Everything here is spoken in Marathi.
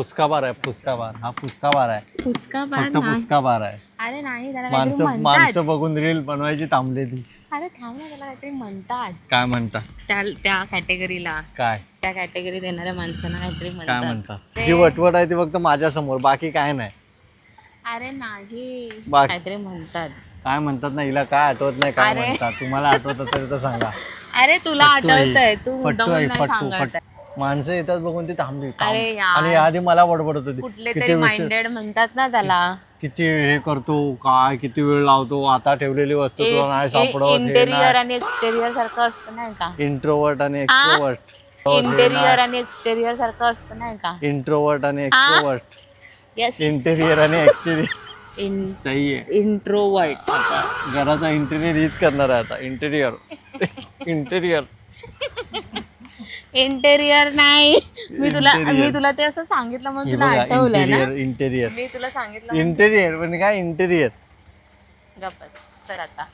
फुसका बार आहे, फुसका बार. हा फुसका बार आहे, फुसका बार फक्त नाही. फुसका बार आहे. अरे नाही, त्याला काहीतरी माणसं म्हणतात. बघून रील बनवायची थांबली ती. अरे थांब ना, त्याला काहीतरी म्हणतात. काय म्हणता? त्या कॅटेगरीला, काय त्या कॅटेगरीत येणाऱ्या माणसांना काहीतरी काय म्हणतात. म्हणता? जी वटवट आहे ती फक्त माझ्या समोर, बाकी काय नाही. अरे नाही, बाकी- काहीतरी म्हणतात. काय म्हणतात ना, हिला काय आठवत नाही काय अरे. म्हणतात. तुम्हाला आठवत असेल तर सांगा. अरे तुला फट्टू आहे. आठवतंय, तू फट्टू मुद्दामून आहे, नाही फट्टू सांगत. माणसं येतात बघून ती थांबली. अरे यार. आणि आधी मला बडबडत होती. कुठले किती तरी विचार- माइंडेड म्हणतात ना त्याला. किती हे करतो काय, किती वेळ लावतो, आता ठेवलेली वस्तू तुला नाही सापडत. इंटेरियर आणि एक्सटेरियर सारखं असतं नाही का? इंट्रोवर्ट आणि एक्स्ट्रोवर्ट. इंटेरियर आणि एक्सटेरियर सारखं असतं नाही का? इंट्रोवर्ट आणि एक्स्ट्रोवर्ट. येस. इंटेरियर आणि एक्सटेरियर. सही आहे. इंट्रोवर्ट. आता घराचा इंटेरियर हीच करणार आहे आता. इंटेरियर इंटेरियर इंटेरियर नाही. मी Interior. तुला ते असं सांगितलं म्हणून हे तुला बघा, आठवलं ना. इंटेरियर इंटेरियर मी तुला सांगितलं इंटेरियर म्हणजे काय इंटेरियर. गप्पस. चल आता.